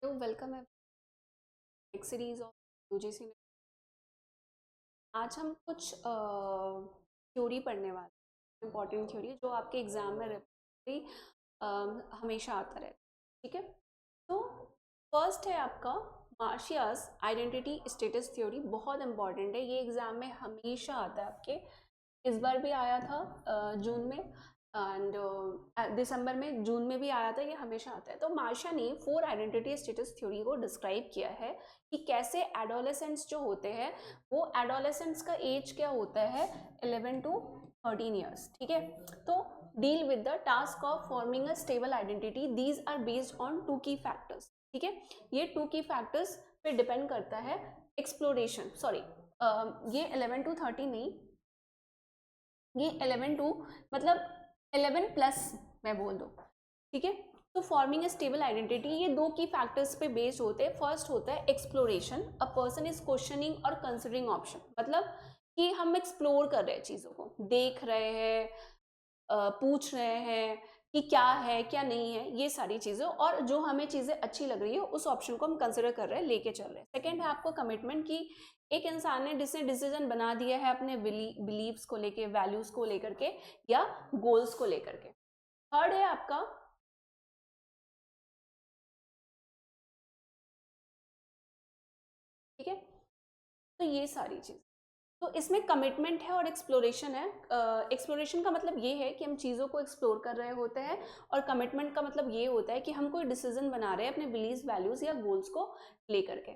तो वेलकम है एक सीरीज ऑफ यूजीसी। आज हम कुछ थ्योरी पढ़ने वाले हैं, इम्पोर्टेंट थ्योरी जो आपके एग्जाम में हमेशा आता रहता है। ठीक है, तो फर्स्ट है आपका मार्शियास आइडेंटिटी स्टेटस थ्योरी। बहुत इंपॉर्टेंट है, ये एग्जाम में हमेशा आता है आपके। इस बार भी आया था जून में, एंड दिसंबर में, जून में भी आया था। ये हमेशा आता है। तो मार्शा ने 4 आइडेंटिटी स्टेटस थ्योरी को डिस्क्राइब किया है कि कैसे एडोलेसेंट्स जो होते हैं, वो एडोलेसेंट्स का एज क्या होता है 11 to 13 ईयर्स। ठीक है, तो deal with the task of forming a stable identity. These are based on 2 key factors. ठीक है, ये 2 की फैक्टर्स पे डिपेंड करता है एक्सप्लोरेशन। सॉरी, ये 11 to 13 नहीं, ये 11 टू मतलब 11 प्लस मैं बोल दूँ। ठीक है, तो फॉर्मिंग ए स्टेबल आइडेंटिटी ये 2 की फैक्टर्स पे बेस्ड होते हैं। फर्स्ट होता है exploration, a person is questioning और कंसिडरिंग ऑप्शन। मतलब कि हम एक्सप्लोर कर रहे हैं, चीज़ों को देख रहे हैं, पूछ रहे हैं कि क्या है क्या नहीं है, ये सारी चीज़ें, और जो हमें चीज़ें अच्छी लग रही है उस ऑप्शन को हम कंसिडर कर रहे हैं, लेके चल रहे हैं। सेकेंड है आपको कमिटमेंट की, एक इंसान ने जिसने डिसीजन बना दिया है अपने बिलीव्स को लेके, वैल्यूज को लेकर के या गोल्स को लेकर के। थर्ड है आपका ठीक है, तो ये सारी चीज, तो इसमें कमिटमेंट है और एक्सप्लोरेशन है। एक्सप्लोरेशन का मतलब ये है कि हम चीज़ों को एक्सप्लोर कर रहे होते हैं, और कमिटमेंट का मतलब ये होता है कि हम कोई डिसीजन बना रहे हैं अपने बिलीव्स, वैल्यूज या गोल्स को लेकर के।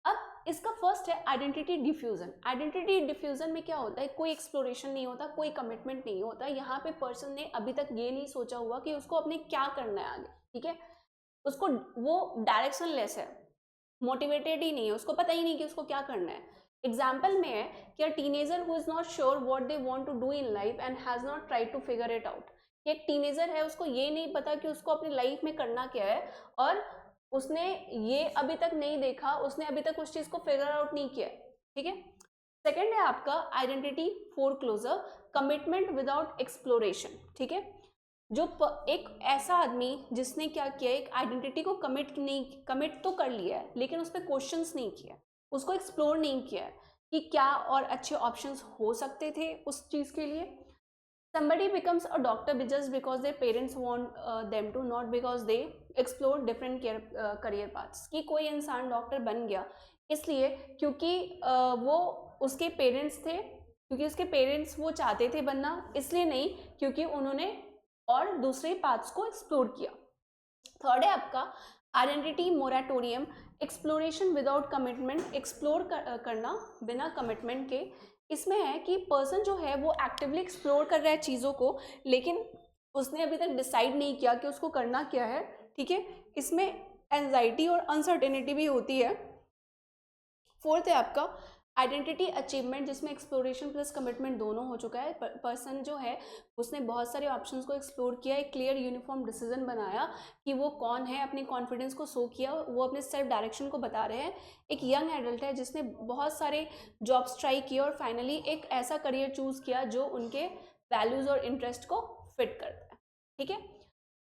अब इसका फर्स्ट है आइडेंटिटी डिफ्यूजन। आइडेंटिटी डिफ्यूजन में क्या होता है, कोई एक्सप्लोरेशन नहीं होता, कोई कमिटमेंट नहीं होता। यहाँ पे पर्सन ने अभी तक ये नहीं सोचा हुआ कि उसको अपने क्या करना है आगे। ठीक है, उसको वो डायरेक्शन लेस है, मोटिवेटेड ही नहीं है, उसको पता ही नहीं कि उसको क्या करना है। एग्जाम्पल में है कि a teenager who is not sure what they want to do in life and has not tried to figure it out. एक टीनेजर है, उसको ये नहीं पता कि उसको अपनी लाइफ में करना क्या है, और उसने ये अभी तक नहीं देखा, उसने अभी तक उस चीज को फिगर आउट नहीं किया। ठीक है, सेकेंड है आपका identity foreclosure, commitment without exploration. ठीक है, जो एक ऐसा आदमी जिसने क्या किया, एक आइडेंटिटी को कमिट तो कर लिया है, लेकिन उस पर क्वेश्चंस नहीं किया, उसको एक्सप्लोर नहीं किया कि क्या और अच्छे ऑप्शंस हो सकते थे उस चीज के लिए। somebody becomes a doctor just because their parents want them to, not because they explore different career paths। कि कोई इंसान डॉक्टर बन गया इसलिए क्योंकि वो उसके पेरेंट्स थे, क्योंकि उसके पेरेंट्स वो चाहते थे बनना, इसलिए नहीं क्योंकि उन्होंने और दूसरे पाथ्स को एक्सप्लोर किया। थर्ड है आपका identity moratorium, exploration without commitment, explore करना बिना कमिटमेंट के। इसमें है कि पर्सन जो है वो एक्टिवली एक्सप्लोर कर रहा है चीज़ों को, लेकिन उसने अभी तक डिसाइड नहीं किया कि उसको करना क्या है। ठीक है, इसमें एंजाइटी और अनसर्टेनिटी भी होती है। फोर्थ है आपका आइडेंटिटी अचीवमेंट, जिसमें एक्सप्लोरेशन प्लस कमिटमेंट दोनों हो चुका है। पर्सन जो है उसने बहुत सारे ऑप्शंस को एक्सप्लोर किया, एक क्लियर यूनिफॉर्म डिसीजन बनाया कि वो कौन है, अपने कॉन्फिडेंस को शो किया, वो अपने सेल्फ डायरेक्शन को बता रहे हैं। एक यंग एडल्ट है जिसने बहुत सारे जॉब्स ट्राई किए और फाइनली एक ऐसा करियर चूज किया जो उनके वैल्यूज और इंटरेस्ट को फिट करता है। ठीक है,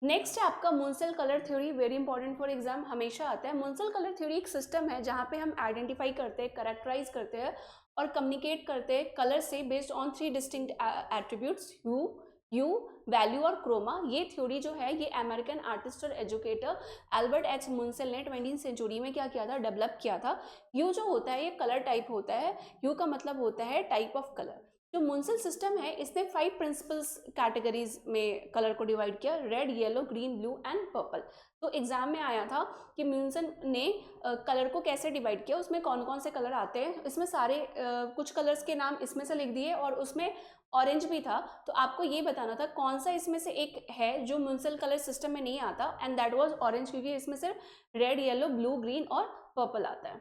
नेक्स्ट है आपका Munsell colour theory, very important for exam, हमेशा आता है। मुंसल कलर थ्योरी एक सिस्टम है जहाँ पे हम आइडेंटिफाई करते हैं, करेक्टराइज करते हैं और कम्युनिकेट करते हैं कलर से based on 3 distinct attributes, you, value और क्रोमा। ये थ्योरी जो है ये अमेरिकन आर्टिस्ट और एजुकेटर एल्बर्ट एच मुंसल ने 20वीं सेंचुरी में क्या किया था, डेवलप किया था। यू जो होता है ये कलर टाइप होता है, यू का मतलब होता है टाइप ऑफ कलर। जो मुंसल सिस्टम है इसने 5 प्रिंसिपल्स कैटेगरीज में कलर को डिवाइड किया, red, yellow, green, blue and purple. तो एग्जाम में आया था कि मुंसल ने कलर को कैसे डिवाइड किया, उसमें कौन कौन से कलर आते हैं। इसमें सारे कुछ कलर्स के नाम इसमें से लिख दिए, और उसमें ऑरेंज भी था, तो आपको ये बताना था कौन सा इसमें से एक है जो मुंसल कलर सिस्टम में नहीं आता, एंड दैट वाज ऑरेंज, क्योंकि इसमें सिर्फ रेड, येलो, ब्लू, ग्रीन और पर्पल आता है।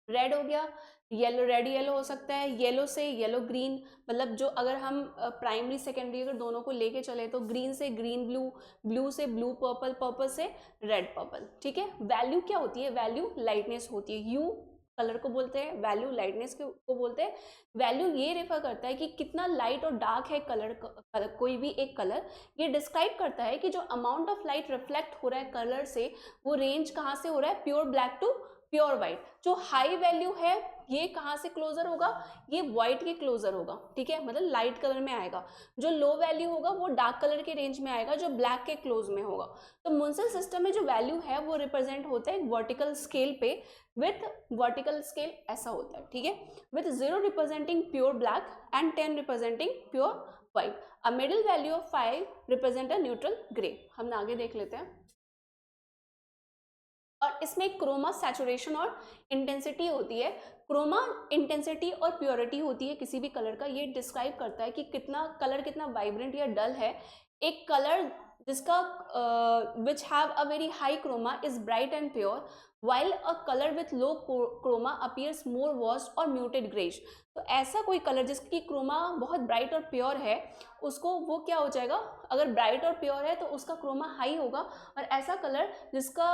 रेड हो गया, येलो, रेड येलो हो सकता है, येलो से येलो ग्रीन, मतलब जो अगर हम प्राइमरी सेकेंडरी अगर दोनों को लेके चले तो ग्रीन से ग्रीन ब्लू, ब्लू से ब्लू पर्पल, पर्पल से रेड पर्पल। ठीक है, वैल्यू क्या होती है, वैल्यू लाइटनेस होती है। यू कलर को बोलते हैं, वैल्यू लाइटनेस को बोलते हैं। वैल्यू ये रेफर करता है कि कितना लाइट और डार्क है कलर, कोई भी एक कलर। ये डिस्क्राइब करता है कि जो अमाउंट ऑफ लाइट रिफ्लेक्ट हो रहा है कलर से, वो रेंज कहाँ से हो रहा है, pure black to pure white. जो हाई वैल्यू है ये कहाँ से क्लोजर होगा, ये व्हाइट के क्लोजर होगा, ठीक है, मतलब लाइट कलर में आएगा। जो लो वैल्यू होगा वो डार्क कलर के रेंज में आएगा, जो ब्लैक के क्लोज में होगा। तो मुंसिल सिस्टम में जो वैल्यू है वो रिप्रेजेंट होता है वर्टिकल स्केल पे, विथ वर्टिकल स्केल ऐसा होता है, ठीक है, with 0 representing pure black and 10 representing pure white. A middle value of 5 represent a neutral grey. हम आगे देख लेते हैं। और इसमें क्रोमा सैचुरेशन और इंटेंसिटी होती है। क्रोमा इंटेंसिटी और प्योरिटी होती है किसी भी कलर का। ये डिस्क्राइब करता है कि कितना कलर कितना वाइब्रेंट या डल है। एक कलर जिसका which have a very high chroma is bright and pure, while a color with low chroma appears more washed और muted greyish। तो ऐसा कोई कलर जिसकी क्रोमा बहुत ब्राइट और प्योर है, उसको वो क्या हो जाएगा, अगर ब्राइट और प्योर है तो उसका क्रोमा हाई होगा। और ऐसा कलर जिसका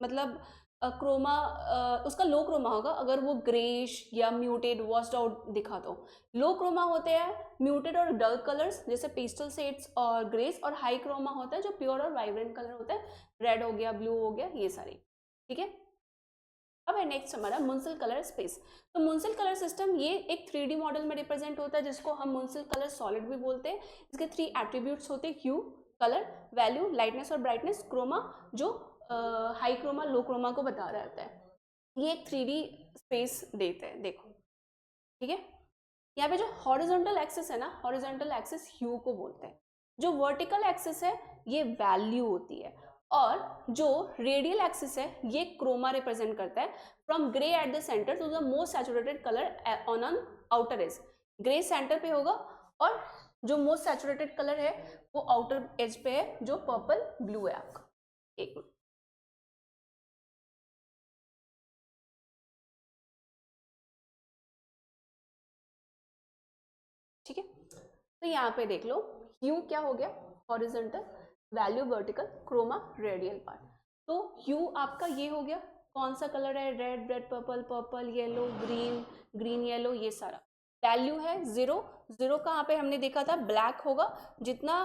मतलब क्रोमा उसका लो क्रोमा होगा, अगर वो ग्रेइश या म्यूटेड वॉश्ड आउट दिखा दो। लो क्रोमा होते हैं म्यूटेड और डल कलर्स जैसे पेस्टल शेड्स और ग्रेस, और हाई क्रोमा होता है जो प्योर और वाइब्रेंट कलर होता है, रेड हो गया, ब्लू हो गया, ये सारी, ठीक है। अब है नेक्स्ट हमारा मुंसिल कलर स्पेस। तो मुंसिल कलर सिस्टम ये एक 3D मॉडल में रिप्रेजेंट होता है, जिसको हम मुंसिल कलर सॉलिड भी बोलते हैं। इसके 3 एट्रीब्यूट्स होते हैं, ह्यू, कलर, वैल्यू, लाइटनेस और ब्राइटनेस, क्रोमा जो हाई क्रोमा लो क्रोमा को बता रहता है। ये एक 3D स्पेस देते हैं, देखो, ठीक है। यहाँ पे जो हॉरिजॉन्टल एक्सिस है ना, हॉरिजॉन्टल एक्सिस ह्यू को बोलते हैं। जो वर्टिकल एक्सिस है ये वैल्यू होती है, और जो रेडियल एक्सिस है ये क्रोमा रिप्रेजेंट करता है। From grey at the centre to the most saturated colour on an outer edge. Grey centre पे होगा, और जो मोस्ट सैचुरेटेड कलर है वो आउटर एज पे है, जो पर्पल ब्लू है आपका। एक मिनट, ठीक है। तो यहाँ पे देख लो, ह्यू क्या हो गया, horizontal, value vertical, chroma radial part. तो ह्यू आपका ये हो गया, कौन सा कलर है, red, red purple, purple yellow, green, green yellow, ये सारा। वैल्यू है 0, 0 कहाँ पे हमने देखा था, ब्लैक होगा। जितना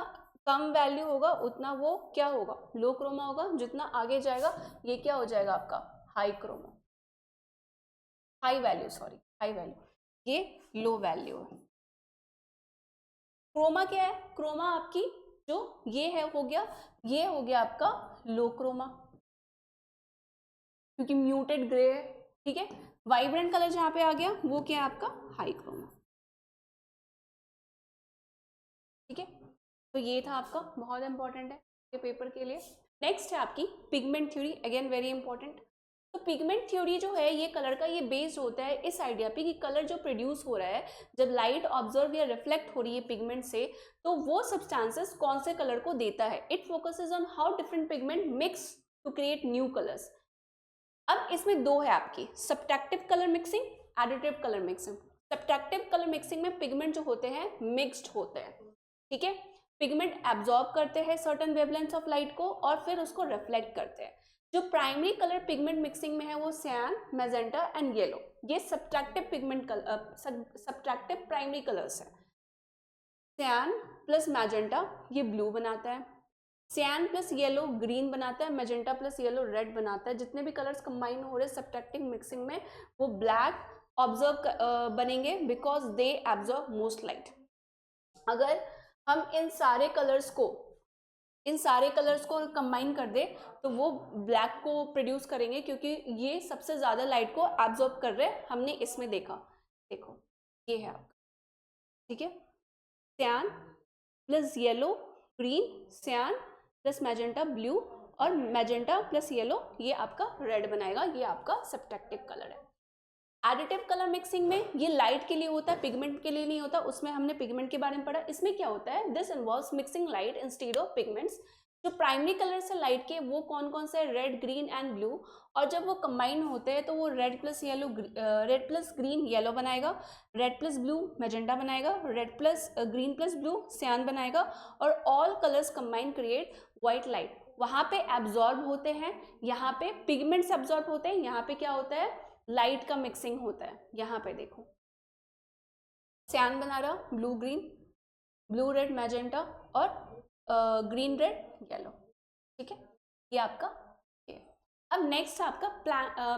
कम वैल्यू होगा उतना वो क्या होगा, लो क्रोमा होगा। जितना आगे जाएगा ये क्या हो जाएगा आपका, high chroma, high value, sorry high value, ये लो वैल्यू है। क्रोमा क्या है, क्रोमा आपकी जो ये है हो गया, ये हो गया आपका लो क्रोमा, क्योंकि म्यूटेड ग्रे है, ठीक है। वाइब्रेंट कलर जहां पे आ गया वो क्या है आपका, हाई क्रोमा, ठीक है। तो ये था आपका, बहुत इंपॉर्टेंट है ये पेपर के लिए। नेक्स्ट है आपकी pigment theory, again very important. तो पिगमेंट थ्योरी जो है ये कलर का, ये बेस्ड होता है इस आइडिया पे कि कलर जो प्रोड्यूस हो रहा है जब लाइट ऑब्जर्व या रिफ्लेक्ट हो रही है पिगमेंट से, तो वो सब्सटेंसेस कौन से कलर को देता है। It focuses on how different pigment mix to create new colours. अब इसमें दो है आपकी, subtractive colour mixing, additive colour mixing. Subtractive colour mixing में पिगमेंट जो होते हैं मिक्स्ड होते हैं, ठीक है। पिगमेंट एब्जॉर्ब करते हैं सर्टेन वेवलेंथ ऑफ लाइट को और फिर उसको रिफ्लेक्ट करते हैं। जो प्राइमरी कलर पिगमेंट मिक्सिंग में है वो सियान, मैजेंटा एंड येलो, ये subtractive pigment subtractive primary colours है। सियान प्लस मैजेंटा ये ब्लू बनाता है, सियान प्लस येलो ग्रीन बनाता है, मैजेंटा प्लस येलो रेड बनाता है। जितने भी कलर्स कंबाइन हो रहे हैं सब्ट्रैक्टिव मिक्सिंग में वो ब्लैक ऑब्जर्व बनेंगे, because they absorb most light. अगर हम इन सारे कलर्स को कंबाइन कर दे तो वो ब्लैक को प्रोड्यूस करेंगे, क्योंकि ये सबसे ज्यादा लाइट को एब्जॉर्ब कर रहे हैं। हमने इसमें देखा, देखो ये है आपका, ठीक है। सियान प्लस येलो ग्रीन, सियान प्लस मैजेंटा ब्लू, और मैजेंटा प्लस येलो ये आपका रेड बनाएगा। ये आपका सब्ट्रैक्टिव कलर है। एडिटिव कलर मिक्सिंग में ये लाइट के लिए होता है, पिगमेंट के लिए नहीं होता। उसमें हमने पिगमेंट के बारे में पढ़ा। इसमें क्या होता है, this involves mixing light instead of pigments. जो प्राइमरी कलर्स है लाइट के वो कौन कौन से, रेड, ग्रीन एंड ब्लू, और जब वो कंबाइन होते हैं तो वो रेड प्लस ग्रीन येलो बनाएगा, रेड प्लस ब्लू मैजेंटा बनाएगा, red plus green plus blue सियान बनाएगा, और all colours combine create white light. वहाँ पे एब्जॉर्ब होते हैं, यहाँ पे पिगमेंट्स एब्जॉर्ब होते हैं, यहाँ पे क्या होता है लाइट का मिक्सिंग होता है। यहाँ पे देखो सियान बना रहा, blue green, blue red magenta और ग्रीन रेड येलो, ठीक है, ये आपका ये। अब नेक्स्ट है आपका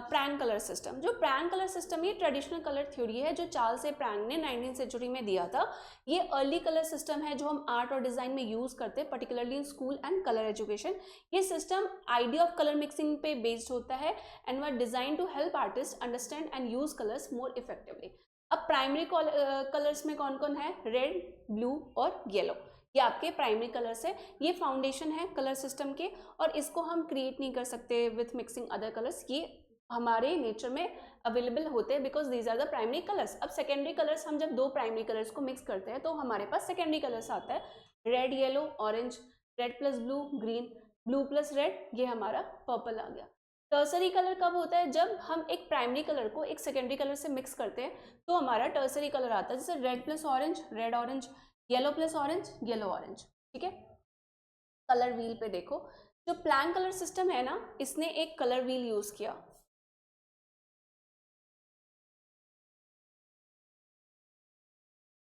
प्रैंग कलर सिस्टम। जो प्रैंग कलर सिस्टम ये ट्रेडिशनल कलर थ्योरी है जो चार्ल्स ए प्रैंग ने 19वीं सेंचुरी में दिया था। ये अर्ली कलर सिस्टम है जो हम आर्ट और डिजाइन में यूज करते हैं, particularly in school and colour education. ये system idea of colour mixing पे बेस्ड होता है and were designed to help artist understand and use colours more effectively. अब प्राइमरी कलर्स में कौन कौन है, रेड, ब्लू और येलो, ये आपके प्राइमरी कलर्स है। ये फाउंडेशन है कलर सिस्टम के और इसको हम क्रिएट नहीं कर सकते विथ मिक्सिंग अदर कलर्स, ये हमारे नेचर में अवेलेबल होते हैं because these are the primary colours. अब सेकेंडरी कलर्स, हम जब दो प्राइमरी कलर्स को मिक्स करते हैं तो हमारे पास सेकेंडरी कलर्स आता है, red yellow orange, red plus blue green, blue plus red, ये हमारा पर्पल आ गया। टर्सरी कलर कब होता है, जब हम एक प्राइमरी कलर को एक सेकेंडरी कलर से मिक्स करते हैं तो हमारा टर्सरी कलर आता है, जैसे red plus orange red orange, yellow plus orange yellow orange, ठीक है। कलर व्हील पे देखो, जो प्लैंक कलर सिस्टम है ना, इसने एक कलर व्हील यूज किया।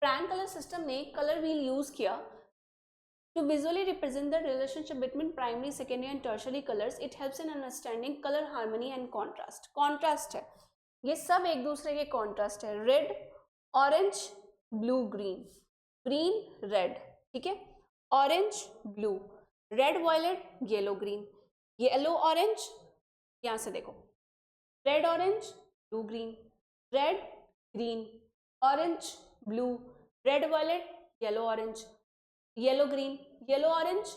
प्लैंक कलर सिस्टम ने कलर व्हील यूज किया to visually represent the relationship between primary, secondary and tertiary colors. It helps in understanding color harmony and contrast. Contrast है, ये सब एक दूसरे के कॉन्ट्रास्ट है, red orange blue green, green red, ठीक है, orange blue, red violet yellow green, yellow orange, यहाँ से देखो red orange blue green, red green orange blue, red violet yellow orange, yellow green, yellow orange,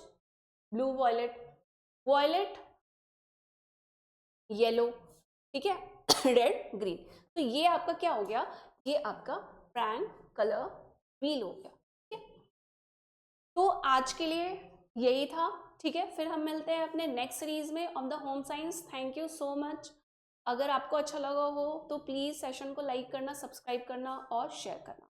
blue violet, violet yellow, ठीक है, red green. तो ये आपका क्या हो गया, ये आपका प्रैंक कलर व्हील हो गया, ठीक है। तो आज के लिए यही था, ठीक है। फिर हम मिलते हैं अपने नेक्स्ट सीरीज में on the home science. Thank you so much. अगर आपको अच्छा लगा हो तो प्लीज़ सेशन को लाइक करना, सब्सक्राइब करना और शेयर करना।